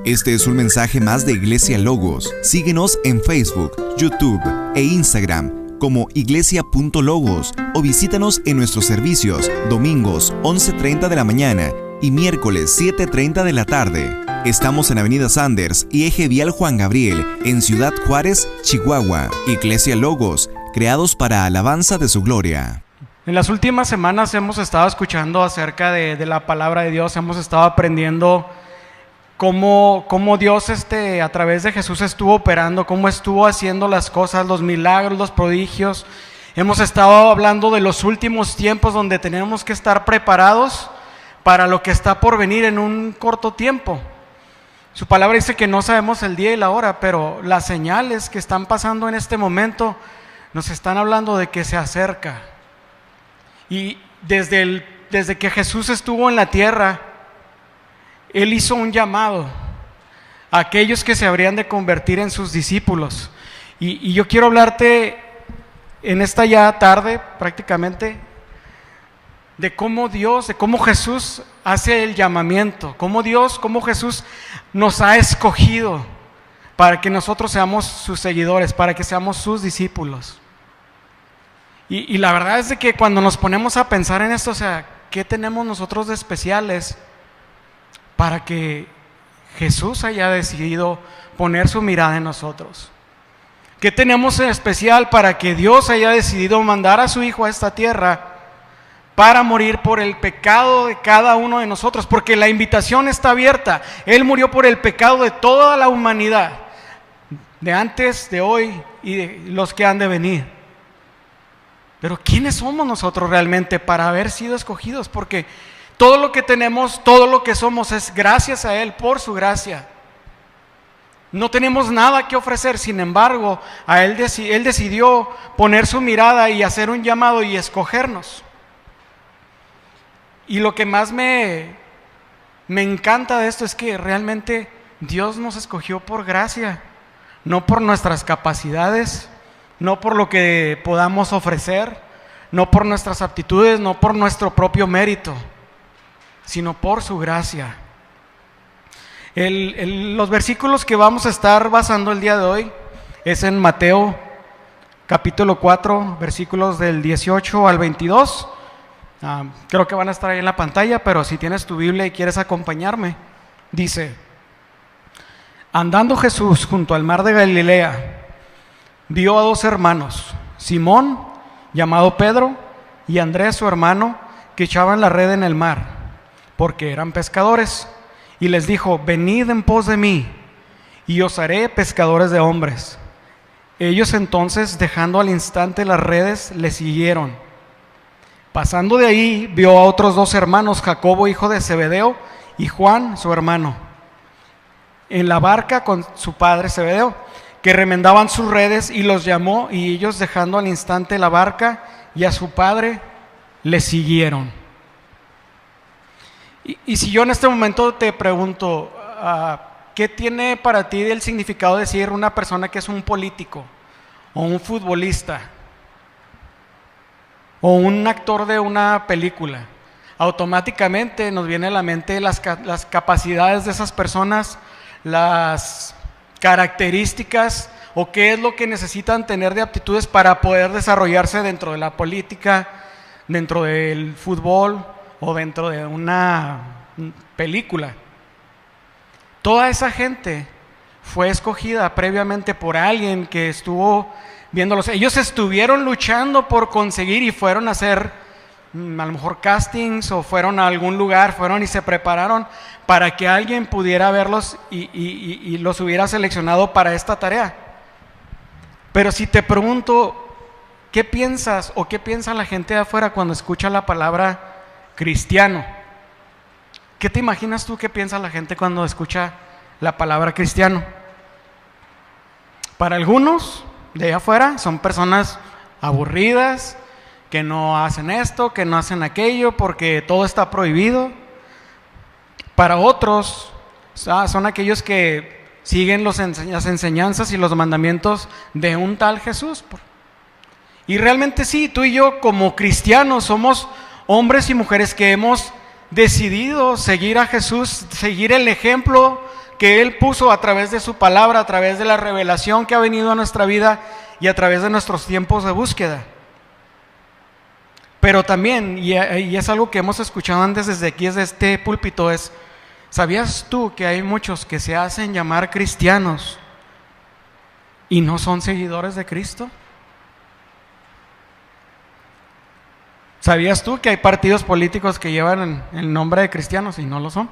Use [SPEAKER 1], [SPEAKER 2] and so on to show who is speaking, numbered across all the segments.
[SPEAKER 1] Este es un mensaje más de Iglesia Logos. Síguenos en Facebook, YouTube e Instagram como iglesia.logos o visítanos en nuestros servicios domingos 11:30 de la mañana y miércoles 7:30 de la tarde. Estamos en Avenida Sanders y Eje Vial Juan Gabriel, en Ciudad Juárez, Chihuahua. Iglesia Logos, creados para alabanza de su gloria.
[SPEAKER 2] En las últimas semanas hemos estado escuchando acerca de la palabra de Dios, hemos estado aprendiendo cómo Dios a través de Jesús estuvo operando, cómo estuvo haciendo las cosas, los milagros, los prodigios. Hemos estado hablando de los últimos tiempos donde tenemos que estar preparados para lo que está por venir en un corto tiempo. Su palabra dice que no sabemos el día y la hora, pero las señales que están pasando en este momento nos están hablando de que se acerca. Y desde que Jesús estuvo en la tierra, Él hizo un llamado a aquellos que se habrían de convertir en sus discípulos. Y yo quiero hablarte en esta ya tarde prácticamente de cómo Jesús hace el llamamiento, cómo Jesús nos ha escogido para que nosotros seamos sus seguidores, para que seamos sus discípulos. Y la verdad es de que cuando nos ponemos a pensar en esto, o sea, ¿qué tenemos nosotros de especiales para que Jesús haya decidido poner su mirada en nosotros? ¿Qué tenemos en especial para que Dios haya decidido mandar a su Hijo a esta tierra para morir por el pecado de cada uno de nosotros? Porque la invitación está abierta. Él murió por el pecado de toda la humanidad, de antes, de hoy y de los que han de venir. Pero ¿quiénes somos nosotros realmente para haber sido escogidos? Porque todo lo que tenemos, todo lo que somos es gracias a Él, por su gracia. No tenemos nada que ofrecer, sin embargo, Él decidió poner su mirada y hacer un llamado y escogernos. Y lo que más me encanta de esto es que realmente Dios nos escogió por gracia, no por nuestras capacidades, no por lo que podamos ofrecer, no por nuestras aptitudes, no por nuestro propio mérito, sino por su gracia. Los versículos que vamos a estar basando el día de hoy es en Mateo capítulo 4, versículos del 18 al 22. Creo que van a estar ahí en la pantalla, pero si tienes tu Biblia y quieres acompañarme, dice: andando Jesús junto al mar de Galilea, vio a dos hermanos, Simón, llamado Pedro, y Andrés, su hermano, que echaban la red en el mar, porque eran pescadores. Y les dijo: venid en pos de mí, y os haré pescadores de hombres. Ellos entonces, dejando al instante las redes, le siguieron. Pasando de ahí, vio a otros dos hermanos, Jacobo, hijo de Zebedeo, y Juan, su hermano, en la barca con su padre Zebedeo, que remendaban sus redes, y los llamó, y ellos, dejando al instante la barca y a su padre, le siguieron. Y si yo en este momento te pregunto, ¿qué tiene para ti el significado de decir una persona que es un político, o un futbolista, o un actor de una película? Automáticamente nos viene a la mente las capacidades de esas personas, las características o qué es lo que necesitan tener de aptitudes para poder desarrollarse dentro de la política, dentro del fútbol o dentro de una película. Toda esa gente fue escogida previamente por alguien que estuvo viéndolos. Ellos estuvieron luchando por conseguir y fueron a hacer a lo mejor castings, o fueron a algún lugar, fueron y se prepararon para que alguien pudiera verlos y los hubiera seleccionado para esta tarea. Pero si te pregunto, ¿qué piensas o qué piensa la gente de afuera cuando escucha la palabra cristiano? ¿Qué te imaginas tú que piensa la gente cuando escucha la palabra cristiano? Para algunos de allá afuera son personas aburridas, que no hacen esto, que no hacen aquello, porque todo está prohibido. Para otros son aquellos que siguen las enseñanzas y los mandamientos de un tal Jesús. Y realmente sí, tú y yo como cristianos somos hombres y mujeres que hemos decidido seguir a Jesús, seguir el ejemplo que Él puso a través de su palabra, a través de la revelación que ha venido a nuestra vida y a través de nuestros tiempos de búsqueda. Pero también, y es algo que hemos escuchado antes desde aquí, desde este púlpito, es: ¿sabías tú que hay muchos que se hacen llamar cristianos y no son seguidores de Cristo? ¿Sabías tú que hay partidos políticos que llevan el nombre de cristianos y no lo son?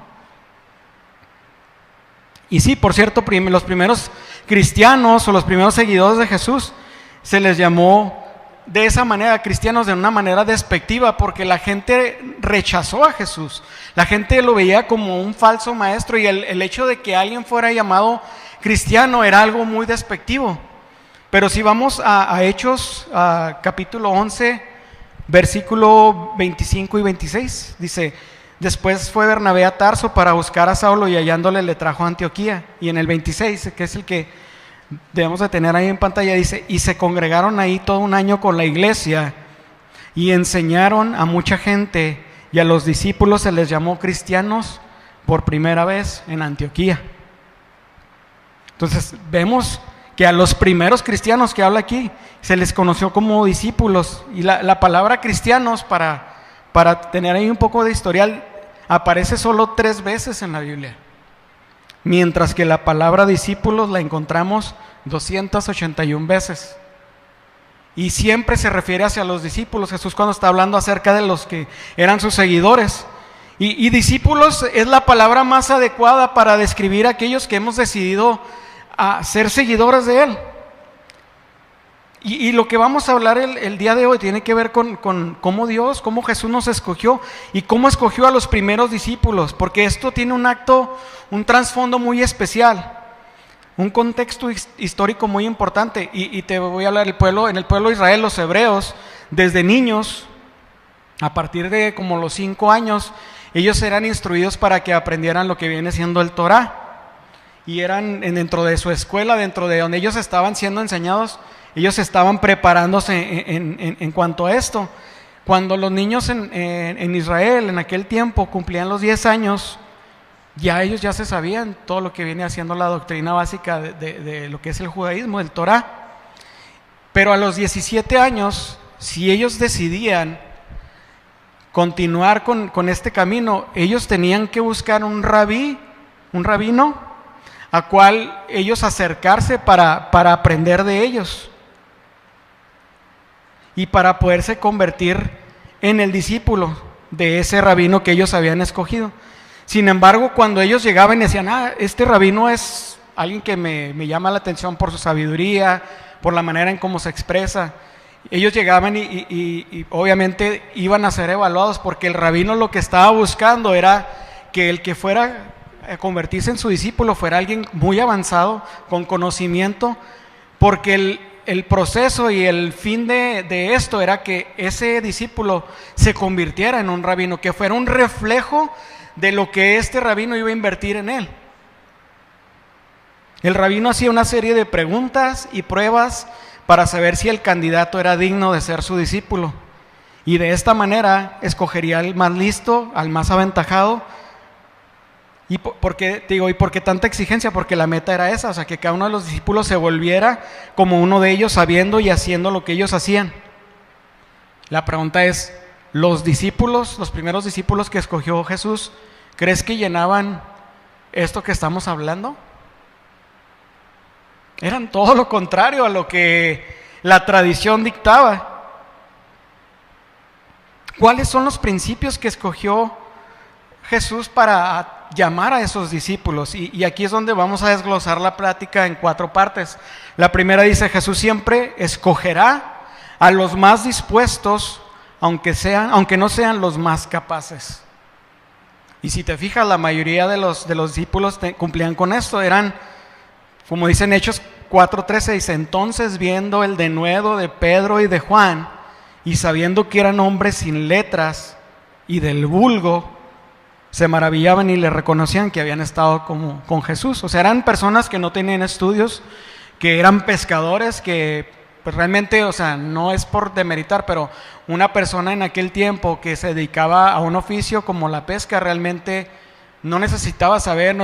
[SPEAKER 2] Y sí, por cierto, los primeros cristianos o los primeros seguidores de Jesús se les llamó de esa manera, cristianos, de una manera despectiva, porque la gente rechazó a Jesús. La gente lo veía como un falso maestro, y el hecho de que alguien fuera llamado cristiano era algo muy despectivo. Pero si vamos a Hechos, capítulo 11, versículo 25 y 26, dice: después fue Bernabé a Tarso para buscar a Saulo, y hallándole le trajo a Antioquía. Y en el 26, que es el que debemos de tener ahí en pantalla, dice: y se congregaron ahí todo un año con la iglesia y enseñaron a mucha gente, y a los discípulos se les llamó cristianos por primera vez en Antioquía. Entonces vemos que a los primeros cristianos que habla aquí se les conoció como discípulos, y la palabra cristianos, para tener ahí un poco de historial, aparece solo 3 veces en la Biblia, mientras que la palabra discípulos la encontramos 281 veces. Y siempre se refiere hacia los discípulos. Jesús, cuando está hablando acerca de los que eran sus seguidores. Y discípulos es la palabra más adecuada para describir a aquellos que hemos decidido a ser seguidores de Él. Y lo que vamos a hablar el día de hoy tiene que ver con cómo Dios, cómo Jesús nos escogió y cómo escogió a los primeros discípulos, porque esto tiene un trasfondo muy especial, un contexto histórico muy importante. Y te voy a hablar en el pueblo de Israel, los hebreos, desde niños, a partir de como los 5 años, ellos eran instruidos para que aprendieran lo que viene siendo el Torá, y eran dentro de su escuela, dentro de donde ellos estaban siendo enseñados. Ellos estaban preparándose en cuanto a esto. Cuando los niños en Israel en aquel tiempo cumplían los 10 años, ellos ya se sabían todo lo que viene haciendo la doctrina básica de lo que es el judaísmo, el Torá. Pero a los 17 años, si ellos decidían continuar con este camino, ellos tenían que buscar un rabino, a cual ellos acercarse para aprender de ellos, y para poderse convertir en el discípulo de ese rabino que ellos habían escogido. Sin embargo, cuando ellos llegaban y decían: este rabino es alguien que me llama la atención por su sabiduría, por la manera en cómo se expresa, ellos llegaban y obviamente iban a ser evaluados, porque el rabino lo que estaba buscando era que el que fuera a convertirse en su discípulo fuera alguien muy avanzado, con conocimiento, porque el proceso y el fin de esto era que ese discípulo se convirtiera en un rabino, que fuera un reflejo de lo que este rabino iba a invertir en él. El rabino hacía una serie de preguntas y pruebas para saber si el candidato era digno de ser su discípulo, y de esta manera escogería al más listo, al más aventajado. ¿Y por qué tanta exigencia? Porque la meta era esa, o sea, que cada uno de los discípulos se volviera como uno de ellos, sabiendo y haciendo lo que ellos hacían. La pregunta es: ¿los discípulos, los primeros discípulos que escogió Jesús, crees que llenaban esto que estamos hablando? Eran todo lo contrario a lo que la tradición dictaba. ¿Cuáles son los principios que escogió Jesús para llamar a esos discípulos? Y aquí es donde vamos a desglosar la plática en 4 partes. La primera dice: Jesús siempre escogerá a los más dispuestos, aunque no sean los más capaces. Y si te fijas, la mayoría de los discípulos cumplían con esto. Eran, como dicen Hechos 4:13, dice: entonces, viendo el denuedo de Pedro y de Juan, y sabiendo que eran hombres sin letras y del vulgo, se maravillaban y le reconocían que habían estado con Jesús. O sea, eran personas que no tenían estudios, que eran pescadores, que pues realmente, o sea, no es por demeritar, pero una persona en aquel tiempo que se dedicaba a un oficio como la pesca, realmente no necesitaba saber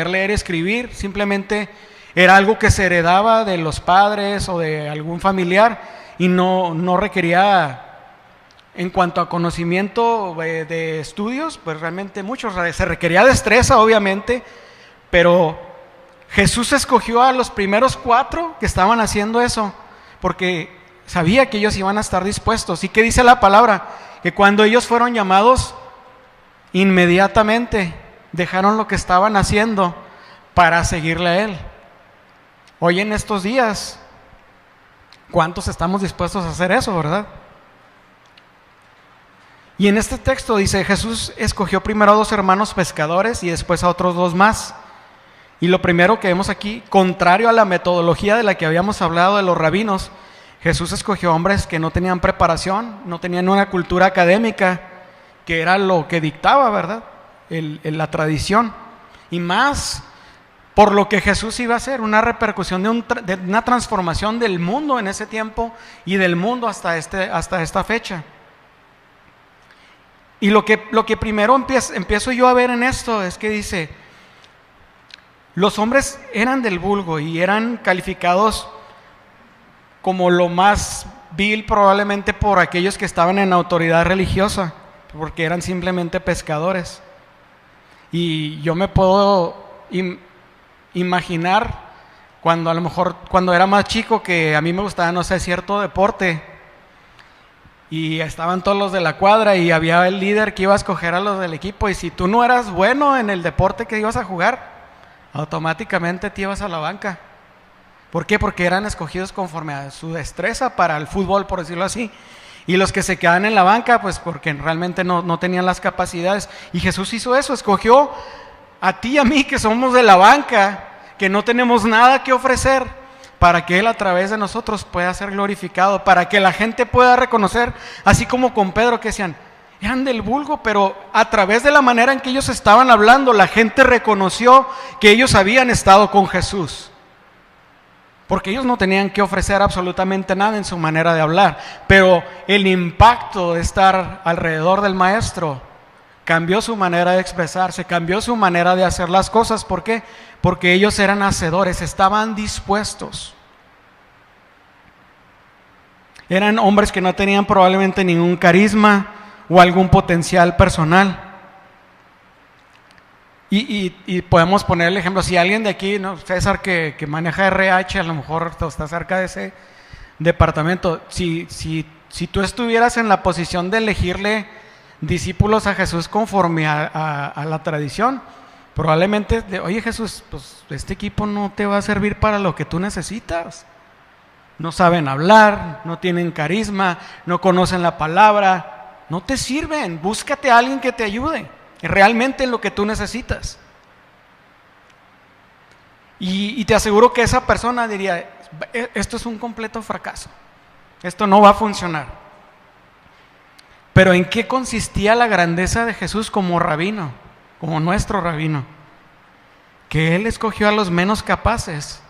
[SPEAKER 2] leer y escribir, simplemente era algo que se heredaba de los padres o de algún familiar y no requería, en cuanto a conocimiento de estudios, pues realmente mucho. Se requería destreza, obviamente, pero Jesús escogió a los primeros 4 que estaban haciendo eso, porque sabía que ellos iban a estar dispuestos. ¿Y qué dice la palabra? Que cuando ellos fueron llamados, inmediatamente dejaron lo que estaban haciendo para seguirle a Él. Hoy en estos días, ¿cuántos estamos dispuestos a hacer eso, verdad? Y en este texto dice, Jesús escogió primero a 2 hermanos pescadores y después a otros 2 más. Y lo primero que vemos aquí, contrario a la metodología de la que habíamos hablado de los rabinos, Jesús escogió hombres que no tenían preparación, no tenían una cultura académica, que era lo que dictaba, ¿verdad? La tradición. Y más por lo que Jesús iba a hacer, una repercusión de una transformación del mundo en ese tiempo y del mundo hasta esta fecha. Y lo que primero empiezo yo a ver en esto es que dice, los hombres eran del vulgo y eran calificados como lo más vil probablemente por aquellos que estaban en autoridad religiosa, porque eran simplemente pescadores. Y yo me puedo imaginar cuando era más chico, que a mí me gustaba, no sé, cierto deporte, y estaban todos los de la cuadra y había el líder que iba a escoger a los del equipo, y si tú no eras bueno en el deporte que ibas a jugar, automáticamente te ibas a la banca. ¿Por qué? Porque eran escogidos conforme a su destreza para el fútbol, por decirlo así. Y los que se quedaban en la banca, pues porque realmente no tenían las capacidades. Y Jesús hizo eso, escogió a ti y a mí, que somos de la banca, que no tenemos nada que ofrecer, para que Él a través de nosotros pueda ser glorificado, para que la gente pueda reconocer, así como con Pedro, que decían, eran del vulgo, pero a través de la manera en que ellos estaban hablando, la gente reconoció que ellos habían estado con Jesús. Porque ellos no tenían que ofrecer absolutamente nada en su manera de hablar, pero el impacto de estar alrededor del Maestro cambió su manera de expresarse, cambió su manera de hacer las cosas. ¿Por qué? Porque ellos eran hacedores, estaban dispuestos. Eran hombres que no tenían probablemente ningún carisma o algún potencial personal. Y podemos poner el ejemplo, si alguien de aquí, ¿no? César, que maneja RH, a lo mejor está cerca de ese departamento, si tú estuvieras en la posición de elegirle discípulos a Jesús conforme a la tradición, probablemente, oye Jesús, pues este equipo no te va a servir para lo que tú necesitas. No saben hablar, no tienen carisma, no conocen la palabra, no te sirven, búscate a alguien que te ayude realmente en lo que tú necesitas. Y te aseguro que esa persona diría, esto es un completo fracaso, esto no va a funcionar. Pero ¿en qué consistía la grandeza de Jesús como rabino, como nuestro rabino? Que Él escogió a los menos capaces,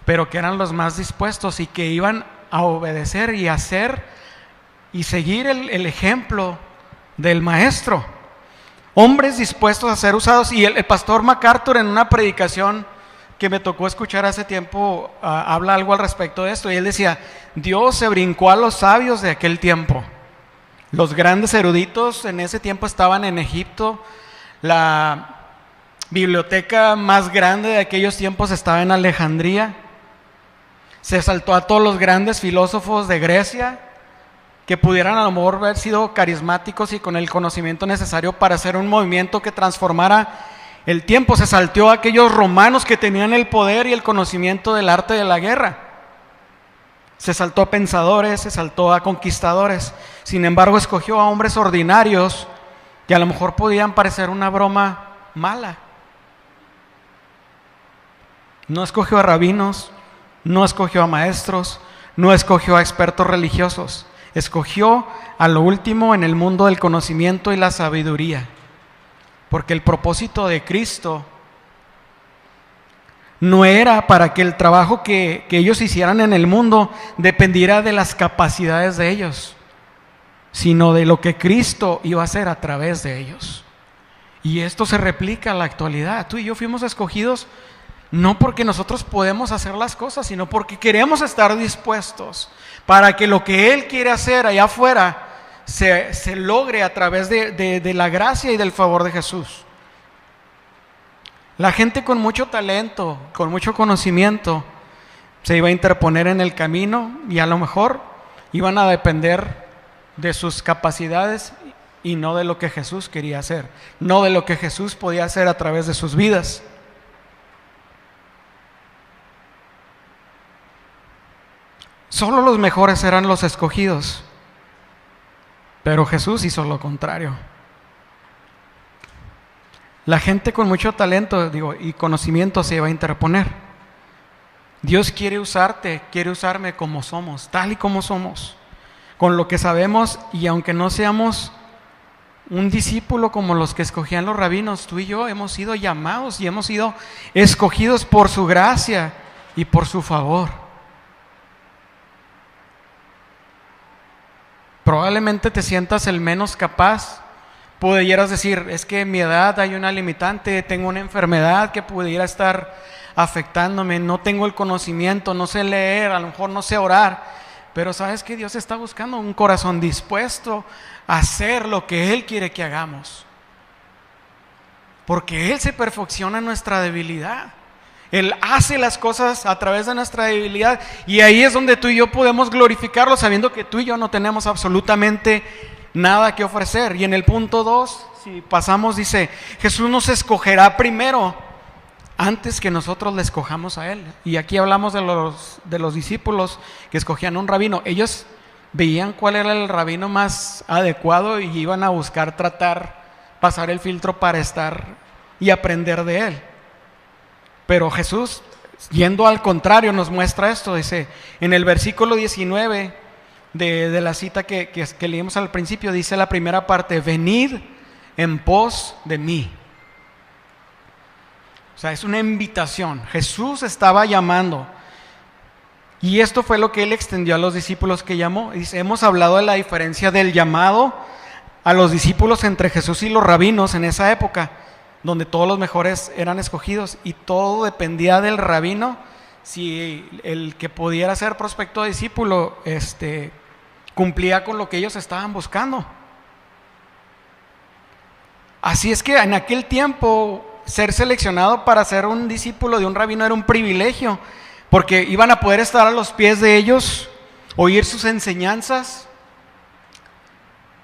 [SPEAKER 2] pero que eran los más dispuestos y que iban a obedecer y hacer y seguir el ejemplo del Maestro. Hombres dispuestos a ser usados. Y el pastor MacArthur, en una predicación que me tocó escuchar hace tiempo, habla algo al respecto de esto, y él decía, Dios se brincó a los sabios de aquel tiempo. Los grandes eruditos en ese tiempo estaban en Egipto, la biblioteca más grande de aquellos tiempos estaba en Alejandría. Se saltó a todos los grandes filósofos de Grecia, que pudieran a lo mejor haber sido carismáticos y con el conocimiento necesario para hacer un movimiento que transformara el tiempo. Se saltó a aquellos romanos que tenían el poder y el conocimiento del arte de la guerra. Se saltó a pensadores, se saltó a conquistadores. Sin embargo, escogió a hombres ordinarios que a lo mejor podían parecer una broma mala. No escogió a rabinos, no escogió a maestros, no escogió a expertos religiosos. Escogió a lo último en el mundo del conocimiento y la sabiduría, porque el propósito de Cristo no era para que el trabajo que ellos hicieran en el mundo dependiera de las capacidades de ellos, sino de lo que Cristo iba a hacer a través de ellos. Y esto se replica en la actualidad. Tú y yo fuimos escogidos no porque nosotros podemos hacer las cosas, sino porque queremos estar dispuestos para que lo que Él quiere hacer allá afuera se logre a través de la gracia y del favor de Jesús. La gente con mucho talento, con mucho conocimiento, se iba a interponer en el camino y a lo mejor iban a depender de sus capacidades y no de lo que Jesús quería hacer, no de lo que Jesús podía hacer a través de sus vidas. Solo los mejores eran los escogidos, pero Jesús hizo lo contrario. La gente con mucho talento, y conocimiento se iba a interponer. Dios quiere usarte, quiere usarme como somos, tal y como somos, con lo que sabemos, y aunque no seamos un discípulo como los que escogían los rabinos, tú y yo hemos sido llamados y hemos sido escogidos por su gracia y por su favor. Probablemente te sientas el menos capaz. Pudieras decir, es que en mi edad hay una limitante, tengo una enfermedad que pudiera estar afectándome, no tengo el conocimiento, no sé leer, a lo mejor no sé orar, pero sabes que Dios está buscando un corazón dispuesto a hacer lo que Él quiere que hagamos, porque Él se perfecciona en nuestra debilidad. Él hace las cosas a través de nuestra debilidad, y ahí es donde tú y yo podemos glorificarlo, sabiendo que tú y yo no tenemos absolutamente nada que ofrecer. Y en el punto 2, si pasamos, dice, Jesús nos escogerá primero antes que nosotros le escojamos a Él. Y aquí hablamos de los discípulos que escogían un rabino. Ellos veían cuál era el rabino más adecuado y iban a buscar pasar el filtro para estar y aprender de él. Pero Jesús, yendo al contrario, nos muestra esto. Dice, en el versículo 19 de la cita que leímos al principio, dice la primera parte, venid en pos de mí. O sea, es una invitación. Jesús estaba llamando. Y esto fue lo que Él extendió a los discípulos que llamó. Dice, hemos hablado de la diferencia del llamado a los discípulos entre Jesús y los rabinos en esa época, donde todos los mejores eran escogidos y todo dependía del rabino. Si el que pudiera ser prospecto discípulo cumplía con lo que ellos estaban buscando. Así es que en aquel tiempo ser seleccionado para ser un discípulo de un rabino era un privilegio, porque iban a poder estar a los pies de ellos, oír sus enseñanzas.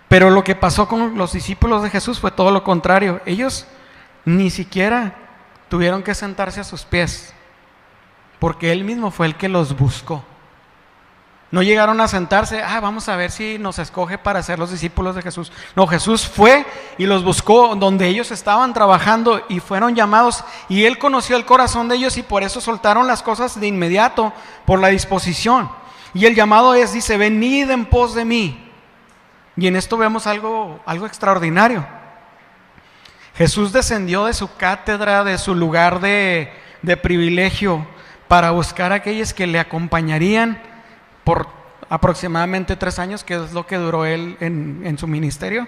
[SPEAKER 2] Pero lo que pasó con los discípulos de Jesús fue todo lo contrario. Ellos ni siquiera tuvieron que sentarse a sus pies, porque Él mismo fue el que los buscó. No llegaron a sentarse, vamos a ver si nos escoge para ser los discípulos de Jesús. No, Jesús fue y los buscó donde ellos estaban trabajando y fueron llamados, y Él conoció el corazón de ellos y por eso soltaron las cosas de inmediato, por la disposición. Y el llamado dice, venid en pos de mí. Y en esto vemos algo extraordinario. Jesús descendió de su cátedra, de su lugar de privilegio, para buscar a aquellos que le acompañarían por aproximadamente 3 años, que es lo que duró Él en su ministerio.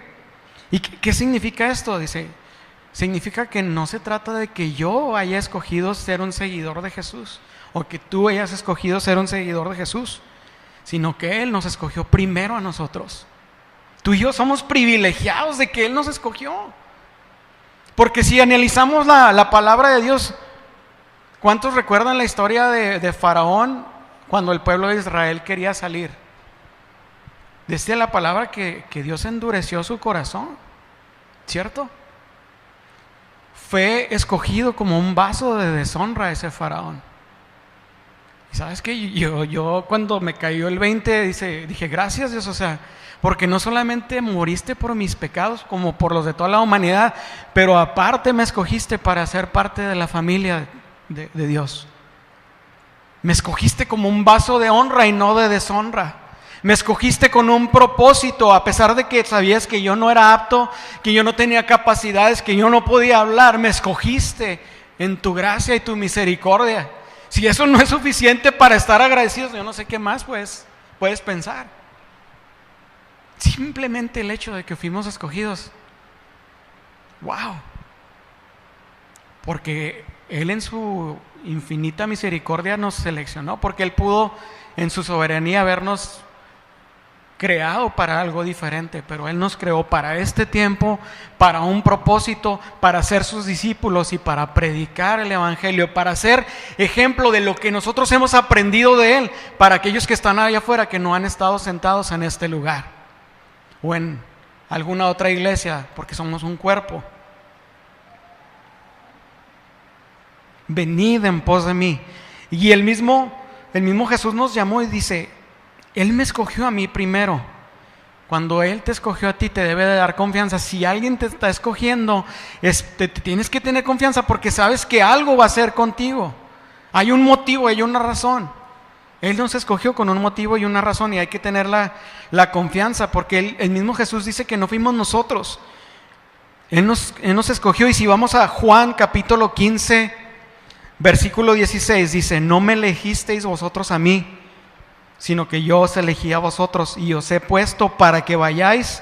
[SPEAKER 2] ¿Y qué significa esto? Dice, significa que no se trata de que yo haya escogido ser un seguidor de Jesús, o que tú hayas escogido ser un seguidor de Jesús, sino que Él nos escogió primero a nosotros. Tú y yo somos privilegiados de que Él nos escogió. Porque si analizamos la palabra de Dios, ¿cuántos recuerdan la historia de Faraón cuando el pueblo de Israel quería salir? Decía la palabra que Dios endureció su corazón, ¿cierto? Fue escogido como un vaso de deshonra ese Faraón. Y sabes que yo cuando me cayó el 20 dije, gracias Dios, o sea, porque no solamente moriste por mis pecados como por los de toda la humanidad, pero aparte me escogiste para ser parte de la familia de Dios. Me escogiste como un vaso de honra y no de deshonra. Me escogiste con un propósito, a pesar de que sabías que yo no era apto, que yo no tenía capacidades, que yo no podía hablar. Me escogiste en tu gracia y tu misericordia. Si eso no es suficiente para estar agradecidos, yo no sé qué más puedes pensar. Simplemente el hecho de que fuimos escogidos. ¡Wow! porque Él en su infinita misericordia nos seleccionó, porque Él pudo en su soberanía habernos creado para algo diferente, pero Él nos creó para este tiempo, para un propósito, para ser sus discípulos y para predicar el Evangelio, para ser ejemplo de lo que nosotros hemos aprendido de Él, para aquellos que están allá afuera que no han estado sentados en este lugar o en alguna otra iglesia, porque somos un cuerpo. Venid en pos de mí. Y el mismo Jesús nos llamó y dice: Él me escogió a mí primero. Cuando Él te escogió a ti, te debe de dar confianza. Si alguien te está escogiendo, te tienes que tener confianza, porque sabes que algo va a hacer contigo. Hay un motivo, hay una razón. Él nos escogió con un motivo y una razón, y hay que tener la confianza, porque el mismo Jesús dice que no fuimos nosotros. Él nos escogió. Y si vamos a Juan capítulo 15, versículo 16, dice: no me elegisteis vosotros a mí, sino que yo os elegí a vosotros, y os he puesto para que vayáis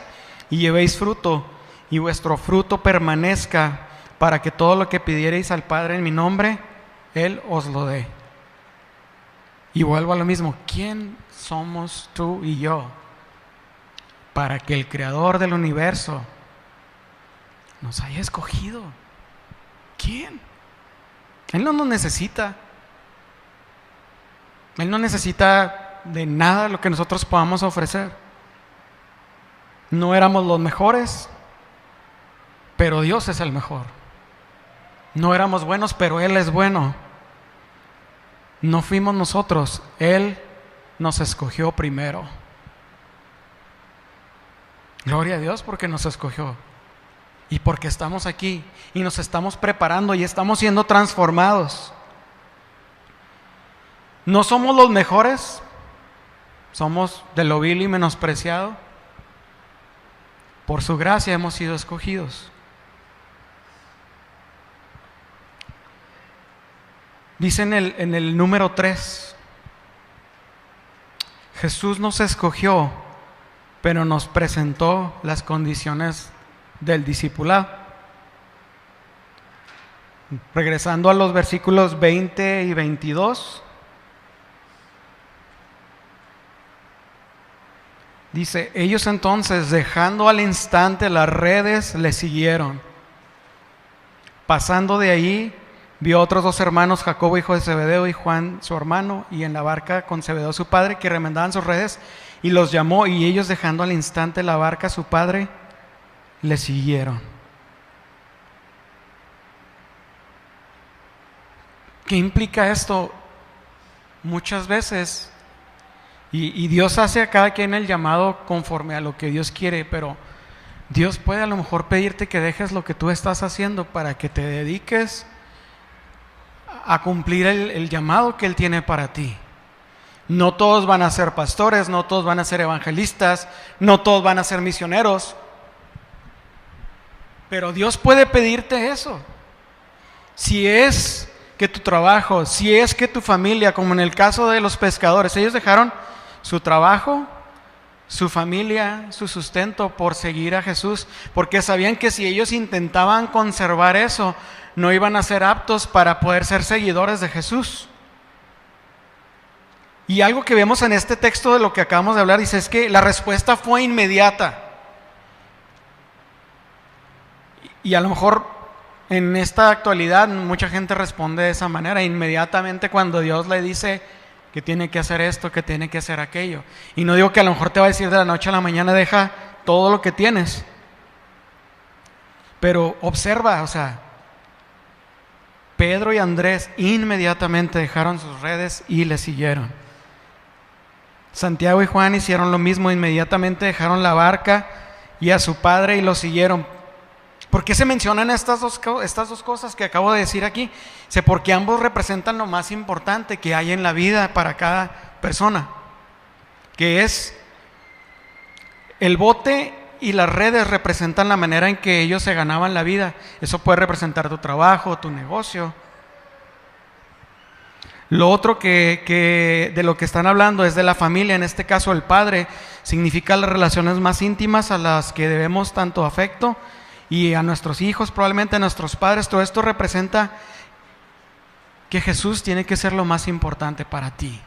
[SPEAKER 2] y llevéis fruto, y vuestro fruto permanezca, para que todo lo que pidiereis al Padre en mi nombre, Él os lo dé. Y vuelvo a lo mismo: ¿quién somos tú y yo para que el Creador del universo nos haya escogido? ¿Quién? Él no nos necesita. Él no necesita de nada lo que nosotros podamos ofrecer. No éramos los mejores, pero Dios es el mejor. No éramos buenos, pero Él es bueno. No fuimos nosotros, Él nos escogió primero. Gloria a Dios porque nos escogió y porque estamos aquí y nos estamos preparando y estamos siendo transformados. No somos los mejores, somos de lo vil y menospreciado. Por su gracia hemos sido escogidos. Dice en el número 3: Jesús nos escogió, pero nos presentó las condiciones del discipulado. Regresando a los versículos 20 y 22, dice: ellos entonces, dejando al instante las redes, le siguieron. Pasando de ahí, vio a otros 2 hermanos, Jacobo hijo de Zebedeo y Juan su hermano, y en la barca con Zebedeo su padre, que remendaban sus redes, y los llamó, y ellos, dejando al instante la barca a su padre, le siguieron. ¿Qué implica esto? Muchas veces, y Dios hace a cada quien el llamado conforme a lo que Dios quiere, pero Dios puede a lo mejor pedirte que dejes lo que tú estás haciendo para que te dediques a cumplir el llamado que Él tiene para ti. No todos van a ser pastores, no todos van a ser evangelistas, no todos van a ser misioneros, pero Dios puede pedirte eso. Si es que tu trabajo, si es que tu familia, como en el caso de los pescadores, ellos dejaron su trabajo, su familia, su sustento por seguir a Jesús, porque sabían que si ellos intentaban conservar eso, no iban a ser aptos para poder ser seguidores de Jesús. Y algo que vemos en este texto de lo que acabamos de hablar, dice, es que la respuesta fue inmediata. Y a lo mejor en esta actualidad mucha gente responde de esa manera, inmediatamente cuando Dios le dice que tiene que hacer esto, que tiene que hacer aquello. Y no digo que a lo mejor te va a decir de la noche a la mañana, deja todo lo que tienes. Pero observa, o sea, Pedro y Andrés inmediatamente dejaron sus redes y le siguieron. Santiago y Juan hicieron lo mismo, inmediatamente dejaron la barca y a su padre y lo siguieron. ¿Por qué se mencionan estas dos cosas que acabo de decir aquí? Porque ambos representan lo más importante que hay en la vida para cada persona, que es el bote y las redes representan la manera en que ellos se ganaban la vida. Eso puede representar tu trabajo, tu negocio. Lo otro que de lo que están hablando es de la familia, en este caso el padre, significa las relaciones más íntimas a las que debemos tanto afecto y a nuestros hijos, probablemente a nuestros padres. Todo esto representa que Jesús tiene que ser lo más importante para ti.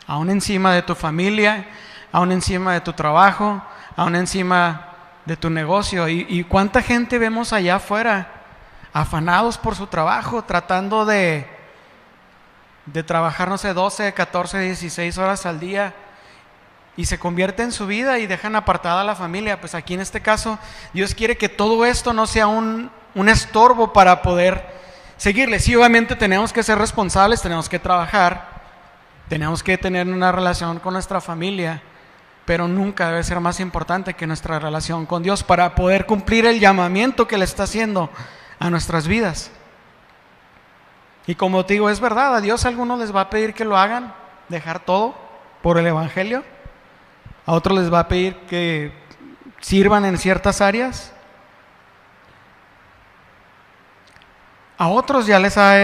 [SPEAKER 2] Aún encima de tu familia, aún encima de tu trabajo, aún encima de tu negocio. Y cuánta gente vemos allá afuera, afanados por su trabajo, tratando de trabajar, no sé, 12, 14, 16 horas al día, y se convierte en su vida y dejan apartada a la familia. Pues aquí en este caso, Dios quiere que todo esto no sea un estorbo para poder seguirle. Sí, obviamente tenemos que ser responsables, tenemos que trabajar, tenemos que tener una relación con nuestra familia, pero nunca debe ser más importante que nuestra relación con Dios para poder cumplir el llamamiento que le está haciendo a nuestras vidas. Y como te digo, es verdad, a Dios a algunos les va a pedir que lo hagan, dejar todo por el Evangelio. A otros les va a pedir que sirvan en ciertas áreas. A otros ya les ha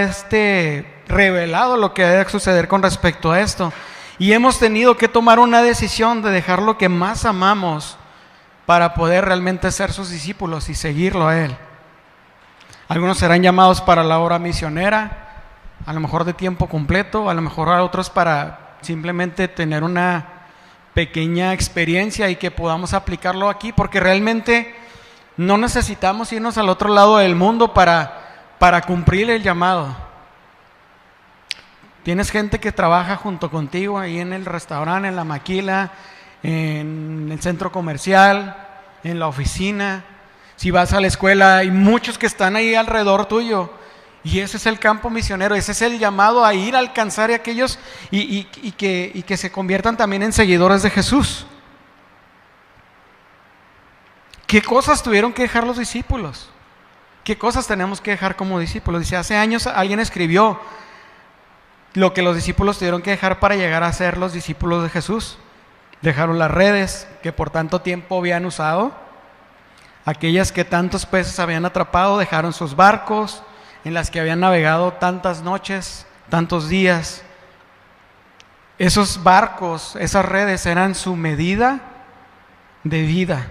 [SPEAKER 2] revelado lo que debe suceder con respecto a esto. Y hemos tenido que tomar una decisión de dejar lo que más amamos para poder realmente ser sus discípulos y seguirlo a Él. Algunos serán llamados para la obra misionera, a lo mejor de tiempo completo, a lo mejor a otros para simplemente tener una pequeña experiencia y que podamos aplicarlo aquí, porque realmente no necesitamos irnos al otro lado del mundo para cumplir el llamado. Tienes gente que trabaja junto contigo ahí en el restaurante, en la maquila, en el centro comercial, en la oficina. Si vas a la escuela, hay muchos que están ahí alrededor tuyo. Y ese es el campo misionero, ese es el llamado a ir a alcanzar a aquellos y que se conviertan también en seguidores de Jesús. ¿Qué cosas tuvieron que dejar los discípulos? ¿Qué cosas tenemos que dejar como discípulos? Dice, hace años alguien escribió lo que los discípulos tuvieron que dejar para llegar a ser los discípulos de Jesús. Dejaron las redes que por tanto tiempo habían usado, aquellas que tantos peces habían atrapado, dejaron sus barcos en las que habían navegado tantas noches, tantos días. Esos barcos, esas redes eran su medida de vida.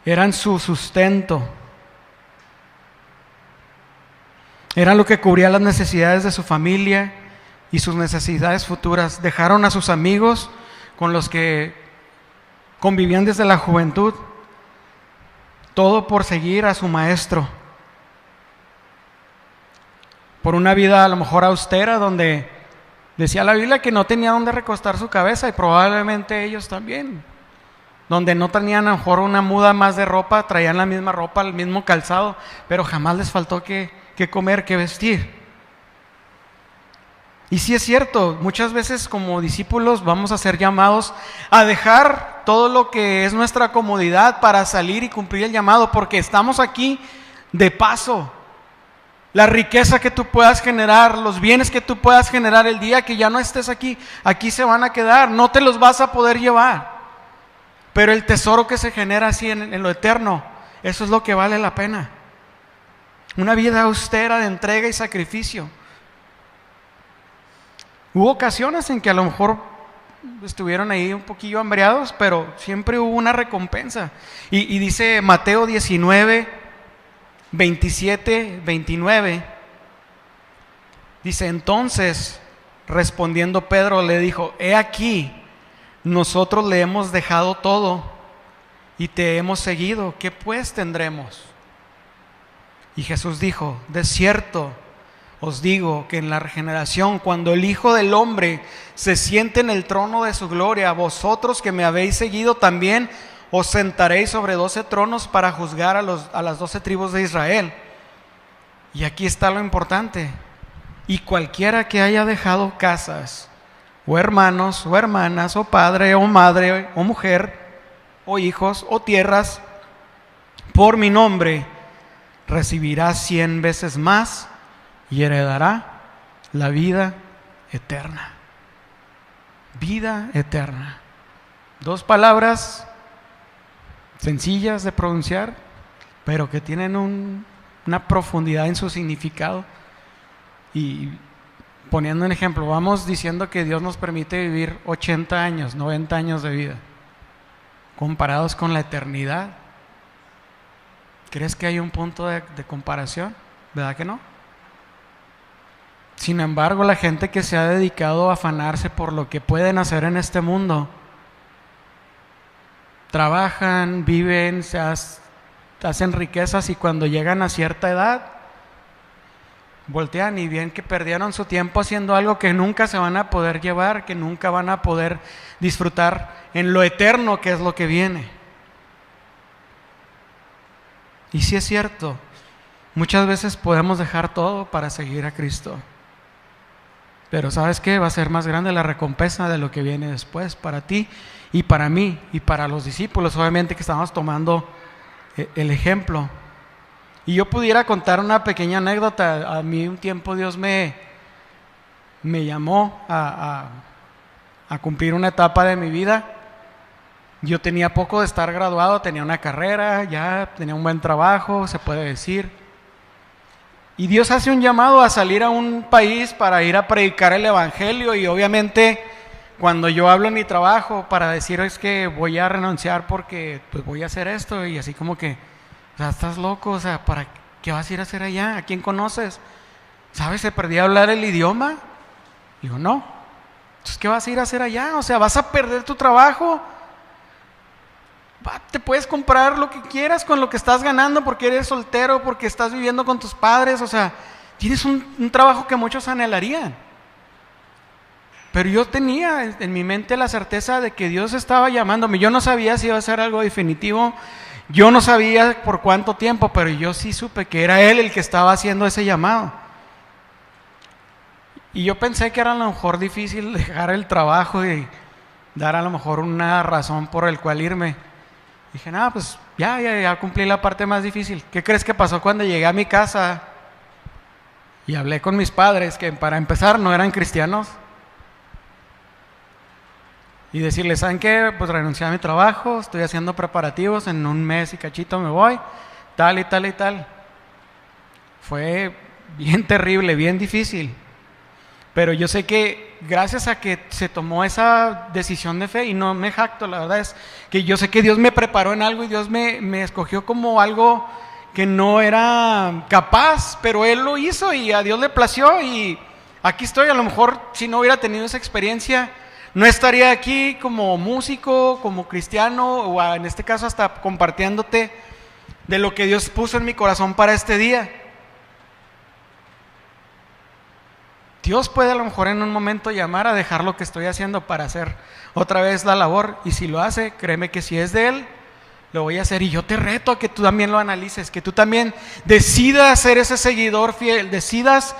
[SPEAKER 2] Eran su sustento. Eran lo que cubría las necesidades de su familia y sus necesidades futuras. Dejaron a sus amigos con los que convivían desde la juventud, todo por seguir a su maestro, por una vida a lo mejor austera, donde decía la Biblia que no tenía donde recostar su cabeza, y probablemente ellos también, donde no tenían a lo mejor una muda más de ropa, traían la misma ropa, el mismo calzado, pero jamás les faltó que comer, que vestir. Y sí es cierto, muchas veces como discípulos vamos a ser llamados a dejar todo lo que es nuestra comodidad para salir y cumplir el llamado, porque estamos aquí de paso. La riqueza que tú puedas generar, los bienes que tú puedas generar el día que ya no estés aquí, aquí se van a quedar, no te los vas a poder llevar. Pero el tesoro que se genera así en lo eterno, eso es lo que vale la pena. Una vida austera de entrega y sacrificio. Hubo ocasiones en que a lo mejor estuvieron ahí un poquillo hambreados, pero siempre hubo una recompensa. Y dice Mateo 19, 27, 29. Dice, entonces, respondiendo Pedro le dijo, he aquí, nosotros le hemos dejado todo y te hemos seguido, ¿qué pues tendremos? Y Jesús dijo, de cierto os digo que en la regeneración, cuando el Hijo del Hombre se siente en el trono de su gloria, vosotros que me habéis seguido también os sentaréis sobre 12 tronos para juzgar a las 12 tribus de Israel. Y aquí está lo importante. Y cualquiera que haya dejado casas, o hermanos, o hermanas, o padre, o madre, o mujer, o hijos, o tierras, por mi nombre, recibirá 100 veces más y heredará la vida eterna. Vida eterna. Dos palabras sencillas de pronunciar, pero que tienen una profundidad en su significado. Y poniendo un ejemplo, vamos diciendo que Dios nos permite vivir 80 años, 90 años de vida. comparados con la eternidad. ¿Crees que hay un punto de comparación? ¿Verdad que no? Sin embargo, la gente que se ha dedicado a afanarse por lo que pueden hacer en este mundo, trabajan, viven, hacen riquezas y cuando llegan a cierta edad, voltean y ven que perdieron su tiempo haciendo algo que nunca se van a poder llevar, que nunca van a poder disfrutar en lo eterno, que es lo que viene. Y sí es cierto, muchas veces podemos dejar todo para seguir a Cristo. Pero ¿sabes qué? Va a ser más grande la recompensa de lo que viene después para ti y para mí y para los discípulos, obviamente, que estamos tomando el ejemplo. Y yo pudiera contar una pequeña anécdota. A mí un tiempo Dios me llamó a cumplir una etapa de mi vida. Yo tenía poco de estar graduado, tenía una carrera, ya tenía un buen trabajo, se puede decir. Y Dios hace un llamado a salir a un país para ir a predicar el evangelio, y obviamente cuando yo hablo en mi trabajo para decir es que voy a renunciar porque pues voy a hacer esto, y así como que, o sea, estás loco, o sea, ¿para qué vas a ir a hacer allá? ¿A quién conoces? ¿Sabes? ¿Se perdía hablar el idioma? Digo, no. Entonces, ¿qué vas a ir a hacer allá? O sea, ¿vas a perder tu trabajo? Te puedes comprar lo que quieras con lo que estás ganando porque eres soltero, porque estás viviendo con tus padres, o sea, tienes un trabajo que muchos anhelarían. Pero yo tenía en mi mente la certeza de que Dios estaba llamándome. Yo no sabía si iba a ser algo definitivo, yo no sabía por cuánto tiempo, pero yo sí supe que era Él el que estaba haciendo ese llamado. Y yo pensé que era a lo mejor difícil dejar el trabajo y dar a lo mejor una razón por el cual irme. Dije, nada, pues ya cumplí la parte más difícil. ¿Qué crees que pasó cuando llegué a mi casa y hablé con mis padres, que para empezar no eran cristianos? Y decirles, ¿saben qué? Pues renuncié a mi trabajo, estoy haciendo preparativos, en un mes y cachito me voy, tal y tal y tal. Fue bien terrible, bien difícil. Pero yo sé que gracias a que se tomó esa decisión de fe, y no me jacto, la verdad es que yo sé que Dios me preparó en algo y Dios me escogió como algo que no era capaz, pero Él lo hizo y a Dios le plació, y aquí estoy. A lo mejor si no hubiera tenido esa experiencia, no estaría aquí como músico, como cristiano, o en este caso hasta compartiéndote de lo que Dios puso en mi corazón para este día. Dios puede a lo mejor en un momento llamar a dejar lo que estoy haciendo para hacer otra vez la labor, y si lo hace, créeme que si es de Él, lo voy a hacer. Y yo te reto a que tú también lo analices, que tú también decidas ser ese seguidor fiel, decidas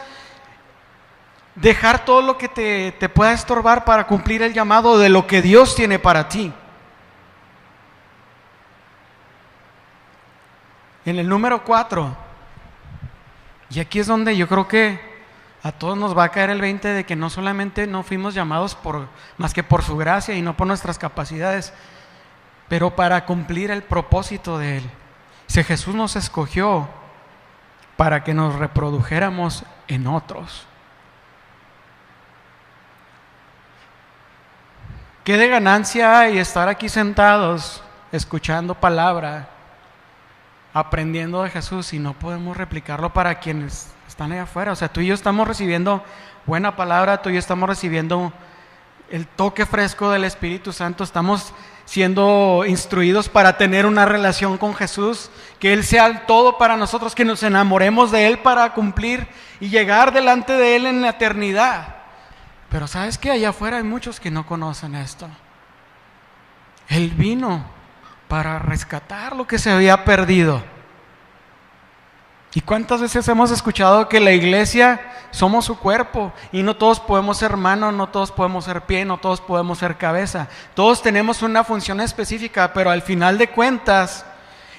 [SPEAKER 2] dejar todo lo que te pueda estorbar para cumplir el llamado de lo que Dios tiene para ti. En el número 4, y aquí es donde yo creo que a todos nos va a caer el 20 de que no solamente no fuimos llamados más que por su gracia y no por nuestras capacidades, pero para cumplir el propósito de Él. Si Jesús nos escogió para que nos reprodujéramos en otros. ¿Qué de ganancia hay estar aquí sentados, escuchando palabra, aprendiendo de Jesús, si no podemos replicarlo para quienes están allá afuera? O sea, tú y yo estamos recibiendo buena palabra, tú y yo estamos recibiendo el toque fresco del Espíritu Santo, estamos siendo instruidos para tener una relación con Jesús, que Él sea el todo para nosotros, que nos enamoremos de Él para cumplir y llegar delante de Él en la eternidad. Pero ¿sabes qué? Allá afuera hay muchos que no conocen esto. Él vino para rescatar lo que se había perdido. ¿Y cuántas veces hemos escuchado que la iglesia somos su cuerpo y no todos podemos ser mano, no todos podemos ser pie, no todos podemos ser cabeza? Todos tenemos una función específica, pero al final de cuentas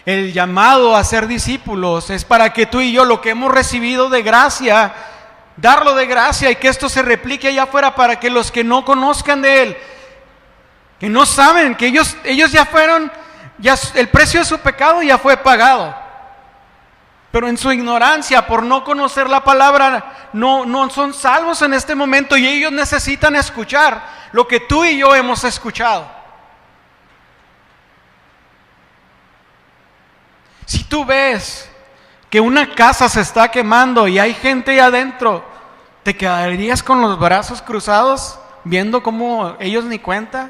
[SPEAKER 2] el llamado a ser discípulos es para que tú y yo lo que hemos recibido de gracia, darlo de gracia, y que esto se replique allá afuera para que los que no conozcan de Él, que no saben, que ellos ya fueron, ya el precio de su pecado ya fue pagado, pero en su ignorancia, por no conocer la palabra, no son salvos en este momento, y ellos necesitan escuchar lo que tú y yo hemos escuchado. Si tú ves que una casa se está quemando y hay gente ahí adentro, ¿te quedarías con los brazos cruzados viendo cómo ellos ni cuenta?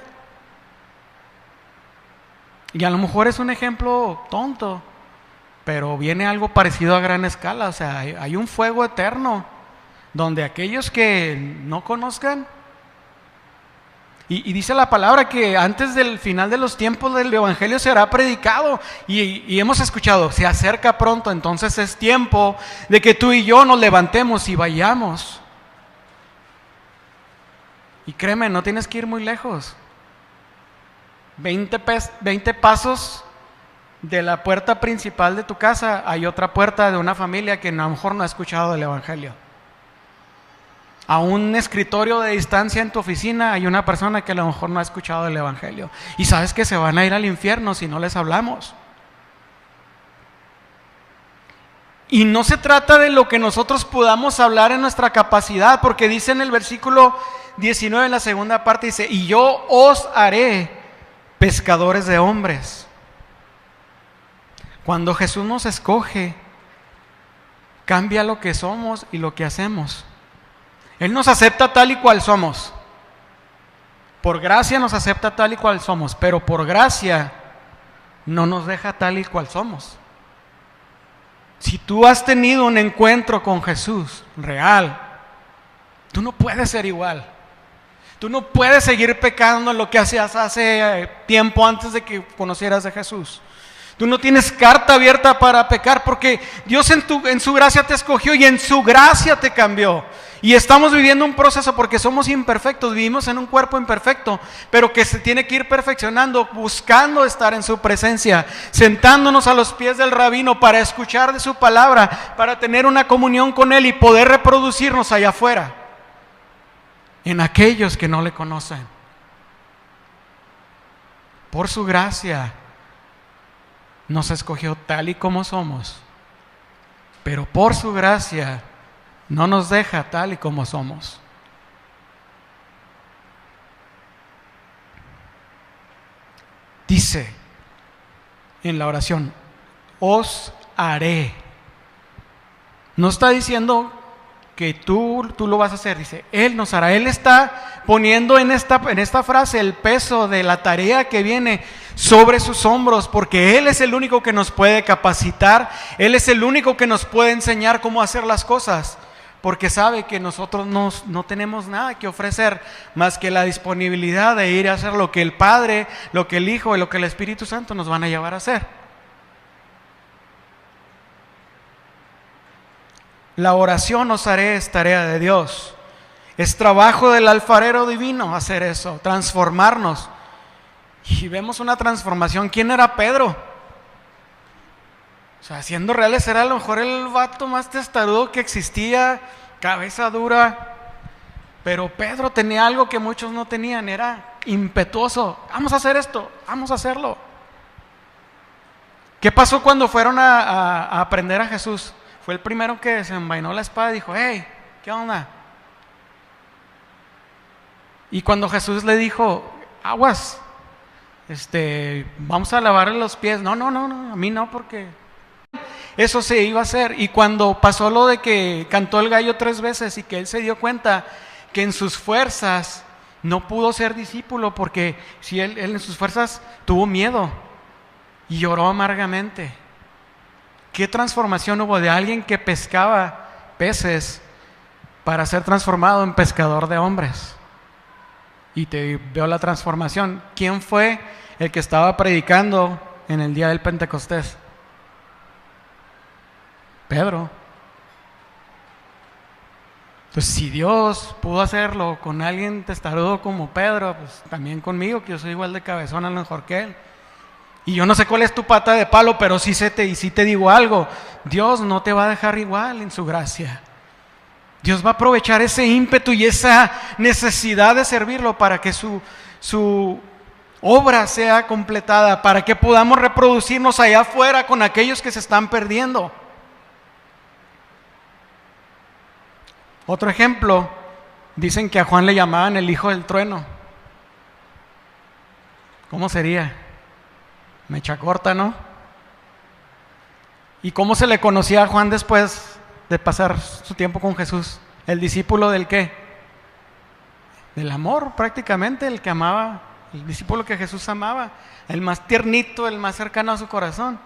[SPEAKER 2] Y a lo mejor es un ejemplo tonto, pero viene algo parecido a gran escala. O sea, hay un fuego eterno donde aquellos que no conozcan, y dice la palabra que antes del final de los tiempos del Evangelio será predicado, y hemos escuchado, se acerca pronto. Entonces es tiempo de que tú y yo nos levantemos y vayamos. Y créeme, no tienes que ir muy lejos. 20 pasos de la puerta principal de tu casa hay otra puerta de una familia que a lo mejor no ha escuchado del Evangelio. A un escritorio de distancia en tu oficina hay una persona que a lo mejor no ha escuchado del Evangelio. Y sabes que se van a ir al infierno si no les hablamos. Y no se trata de lo que nosotros podamos hablar en nuestra capacidad, porque dice en el versículo 19, en la segunda parte, dice: y yo os haré pescadores de hombres. Cuando Jesús nos escoge, cambia lo que somos y lo que hacemos. Él nos acepta tal y cual somos. Por gracia nos acepta tal y cual somos, pero por gracia no nos deja tal y cual somos. Si tú has tenido un encuentro con Jesús real, tú no puedes ser igual. Tú no puedes seguir pecando en lo que hacías hace tiempo antes de que conocieras a Jesús. Tú no tienes carta abierta para pecar, porque Dios en su gracia te escogió y en su gracia te cambió. Y estamos viviendo un proceso porque somos imperfectos, vivimos en un cuerpo imperfecto, pero que se tiene que ir perfeccionando, buscando estar en su presencia, sentándonos a los pies del rabino para escuchar de su palabra, para tener una comunión con él y poder reproducirnos allá afuera, en aquellos que no le conocen. Por su gracia nos escogió tal y como somos, pero por su gracia no nos deja tal y como somos. Dice en la oración: os haré. No está diciendo que tú lo vas a hacer, dice Él nos hará. Él está poniendo en esta frase el peso de la tarea que viene sobre sus hombros, porque Él es el único que nos puede capacitar, Él es el único que nos puede enseñar cómo hacer las cosas, porque sabe que nosotros no tenemos nada que ofrecer más que la disponibilidad de ir a hacer lo que el Padre, lo que el Hijo y lo que el Espíritu Santo nos van a llevar a hacer. La oración, os haré, es tarea de Dios. Es trabajo del alfarero divino hacer eso, transformarnos. Y vemos una transformación. ¿Quién era Pedro? O sea, siendo reales, era a lo mejor el vato más testarudo que existía, cabeza dura. Pero Pedro tenía algo que muchos no tenían, era impetuoso. Vamos a hacer esto, vamos a hacerlo. ¿Qué pasó cuando fueron a aprender a Jesús? Fue el primero que desenvainó la espada y dijo: hey, ¿qué onda? Y cuando Jesús le dijo: aguas, vamos a lavarle los pies. No, a mí no, porque eso se iba a hacer. Y cuando pasó lo de que cantó el gallo 3 veces y que él se dio cuenta que en sus fuerzas no pudo ser discípulo, porque si él en sus fuerzas tuvo miedo y lloró amargamente. ¿Qué transformación hubo de alguien que pescaba peces para ser transformado en pescador de hombres? Y te veo la transformación. ¿Quién fue el que estaba predicando en el día del Pentecostés? Pedro. Entonces, si Dios pudo hacerlo con alguien testarudo como Pedro, pues también conmigo, que yo soy igual de cabezón a lo mejor que él. Y yo no sé cuál es tu pata de palo, pero sí te digo algo: Dios no te va a dejar igual en su gracia. Dios va a aprovechar ese ímpetu y esa necesidad de servirlo para que su obra sea completada, para que podamos reproducirnos allá afuera con aquellos que se están perdiendo. Otro ejemplo, dicen que a Juan le llamaban el hijo del trueno. ¿Cómo sería? Mecha corta, ¿no? ¿Y cómo se le conocía a Juan después de pasar su tiempo con Jesús? ¿El discípulo del qué? Del amor, prácticamente, el que amaba, el discípulo que Jesús amaba, el más tiernito, el más cercano a su corazón.